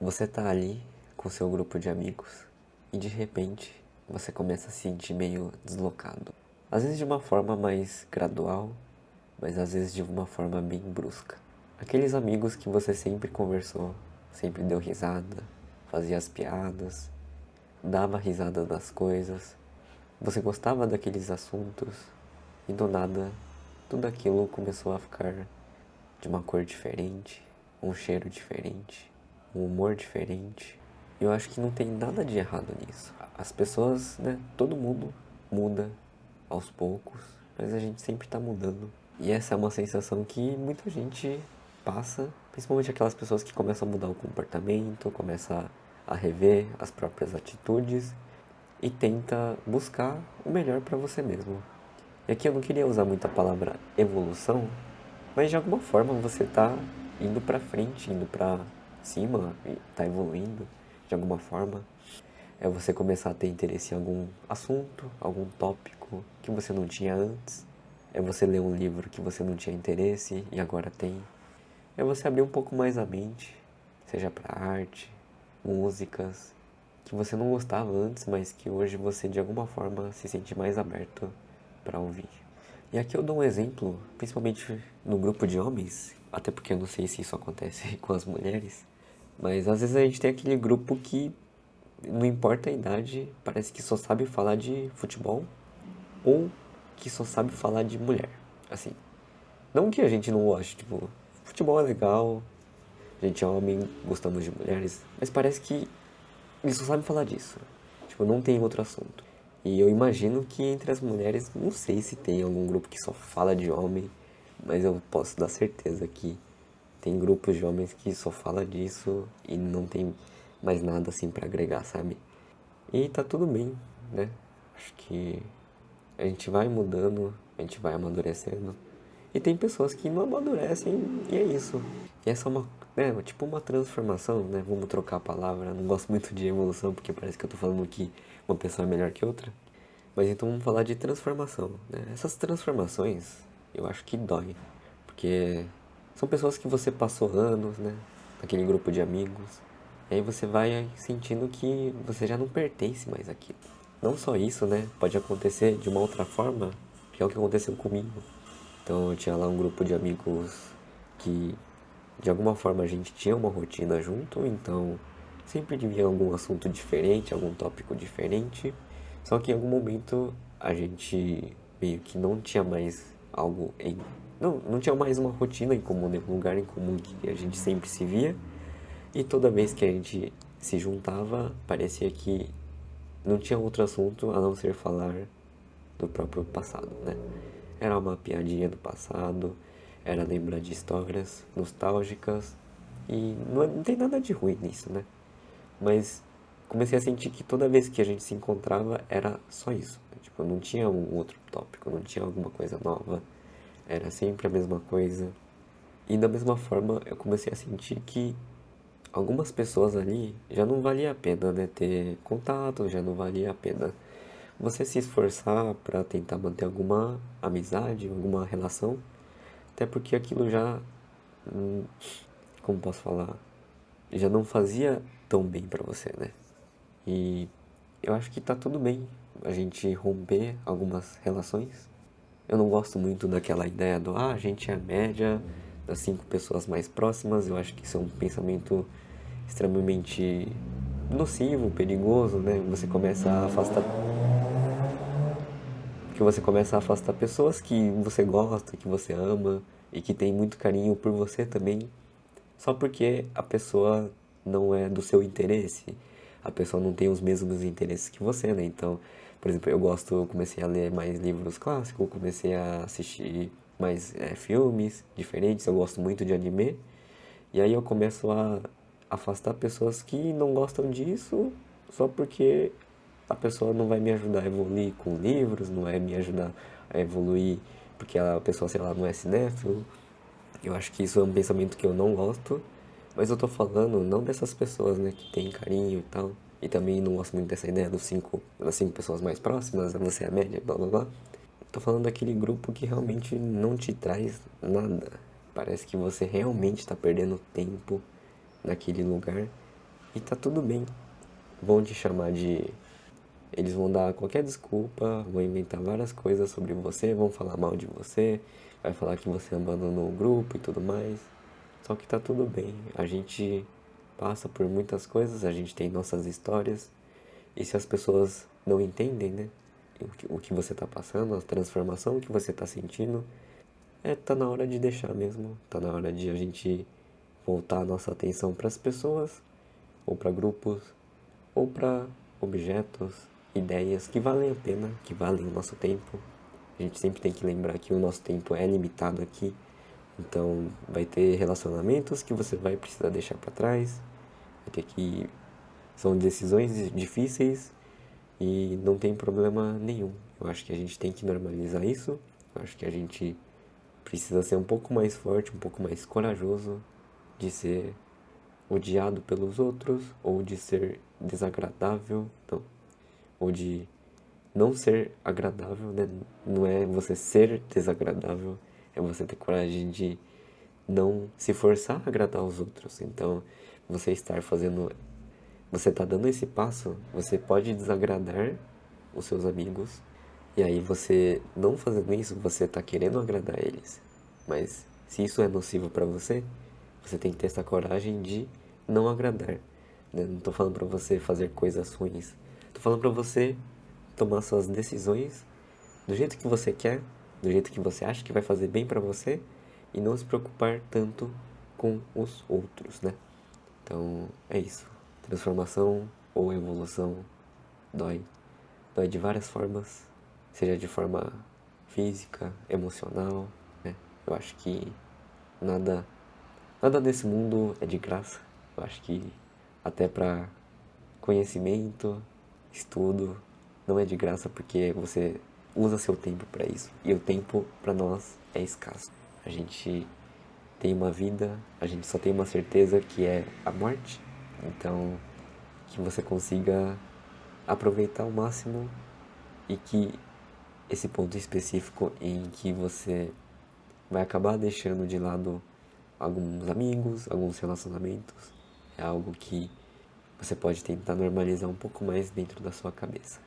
Você tá ali com seu grupo de amigos e de repente você começa a se sentir meio deslocado. Às vezes de uma forma mais gradual, mas às vezes de uma forma bem brusca. Aqueles amigos que você sempre conversou, sempre deu risada, fazia as piadas, dava risada das coisas, você gostava daqueles assuntos e do nada tudo aquilo começou a ficar de uma cor diferente, um cheiro diferente, um humor diferente. Eu acho que não tem nada de errado nisso. As pessoas, né, todo mundo muda aos poucos, mas a gente sempre tá mudando. E essa é uma sensação que muita gente passa, principalmente aquelas pessoas que começam a mudar o comportamento, começam a rever as próprias atitudes e tenta buscar o melhor para você mesmo. E aqui eu não queria usar muito a palavra evolução, mas de alguma forma você tá indo pra frente, indo pra cima, e tá evoluindo de alguma forma. É você começar a ter interesse em algum assunto, algum tópico que você não tinha antes. É você ler um livro que você não tinha interesse e agora tem. É você abrir um pouco mais a mente, seja para arte, músicas, que você não gostava antes, mas que hoje você de alguma forma se sente mais aberto para ouvir. E aqui eu dou um exemplo, principalmente no grupo de homens, até porque eu não sei se isso acontece com as mulheres, mas às vezes a gente tem aquele grupo que não importa a idade, parece que só sabe falar de futebol ou que só sabe falar de mulher. Assim, não que a gente não goste, tipo, futebol é legal, a gente é homem, gostamos de mulheres, mas parece que eles só sabem falar disso. Tipo, não tem outro assunto. E eu imagino que entre as mulheres, não sei se tem algum grupo que só fala de homem, mas eu posso dar certeza que tem grupos de homens que só fala disso e não tem mais nada assim pra agregar, sabe? E tá tudo bem, né? Acho que a gente vai mudando, a gente vai amadurecendo. E tem pessoas que não amadurecem e é isso. E essa é uma, né, tipo uma transformação, né? Vamos trocar a palavra. Não gosto muito de evolução porque parece que eu tô falando que uma pessoa é melhor que outra. Mas então vamos falar de transformação, né? Essas transformações eu acho que dói. Porque são pessoas que você passou anos, né? Naquele grupo de amigos. E aí você vai sentindo que você já não pertence mais àquilo. Não só isso, né? Pode acontecer de uma outra forma, que é o que aconteceu comigo. Então eu tinha lá um grupo de amigos que de alguma forma a gente tinha uma rotina junto, então sempre vinha algum assunto diferente, algum tópico diferente. Só que em algum momento a gente meio que não tinha mais algo em. Não tinha mais uma rotina em comum, né? Um lugar em comum que a gente sempre se via. E toda vez que a gente se juntava, parecia que não tinha outro assunto a não ser falar do próprio passado, né? Era uma piadinha do passado, era lembrar de histórias nostálgicas e não tem nada de ruim nisso, né? Mas comecei a sentir que toda vez que a gente se encontrava era só isso, né? Tipo, não tinha um outro tópico, não tinha alguma coisa nova, era sempre a mesma coisa. E da mesma forma eu comecei a sentir que algumas pessoas ali já não valia a pena, né, ter contato, já não valia a pena você se esforçar para tentar manter alguma amizade, alguma relação, até porque aquilo já, hum, como posso falar, já não fazia tão bem para você, né? E eu acho que tá tudo bem a gente romper algumas relações. Eu não gosto muito daquela ideia do, a gente é a média das 5 pessoas mais próximas. Eu acho que isso é um pensamento extremamente nocivo, perigoso, né? Você começa a afastar pessoas que você gosta, que você ama e que tem muito carinho por você também, só porque a pessoa não é do seu interesse, a pessoa não tem os mesmos interesses que você, né? Então, por exemplo, eu comecei a ler mais livros clássicos, comecei a assistir mais filmes diferentes, eu gosto muito de anime, e aí eu começo a afastar pessoas que não gostam disso só porque a pessoa não vai me ajudar a evoluir com livros, não vai me ajudar a evoluir porque a pessoa, sei lá, não é cinéfilo. Eu acho que isso é um pensamento que eu não gosto, mas eu tô falando não dessas pessoas, né, que tem carinho e tal. E também não gosto muito dessa ideia das 5 pessoas mais próximas, você é a média, blá blá blá. Tô falando daquele grupo que realmente não te traz nada. Parece que você realmente está perdendo tempo naquele lugar E tá tudo bem. Vão te chamar de... Eles vão dar qualquer desculpa, vão inventar várias coisas sobre você, vão falar mal de você, vai falar que você abandonou o grupo e tudo mais. Só que tá tudo bem. A gente passa por muitas coisas, a gente tem nossas histórias. E se as pessoas não entendem, né? O que você tá passando, a transformação que você tá sentindo, tá na hora de deixar mesmo. Tá na hora de a gente voltar a nossa atenção para as pessoas, ou para grupos, ou para objetos, ideias que valem a pena, que valem o nosso tempo. A gente sempre tem que lembrar que o nosso tempo é limitado aqui. Então, vai ter relacionamentos que você vai precisar deixar para trás. Vai ter que... São decisões difíceis e não tem problema nenhum. Eu acho que a gente tem que normalizar isso. Eu acho que a gente precisa ser um pouco mais forte, um pouco mais corajoso de ser odiado pelos outros ou de ser desagradável, não, ou de não ser agradável, né? Não é você ser desagradável, é você ter coragem de não se forçar a agradar os outros. Então, você estar fazendo, você tá dando esse passo, você pode desagradar os seus amigos, e aí você não fazendo isso, você tá querendo agradar eles. Mas se isso é nocivo pra você, você tem que ter essa coragem de não agradar, né? Não tô falando pra você fazer coisas ruins. Tô falando pra você tomar suas decisões do jeito que você quer, do jeito que você acha que vai fazer bem pra você e não se preocupar tanto com os outros, né? Então, é isso. Transformação ou evolução dói. Dói de várias formas, seja de forma física, emocional, né? Eu acho que nada, nada nesse mundo é de graça. Eu acho que até para conhecimento, estudo, não é de graça porque você usa seu tempo para isso. E o tempo para nós é escasso. A gente tem uma vida, a gente só tem uma certeza que é a morte. Então, que você consiga aproveitar ao máximo e que esse ponto específico em que você vai acabar deixando de lado alguns amigos, alguns relacionamentos, é algo que você pode tentar normalizar um pouco mais dentro da sua cabeça.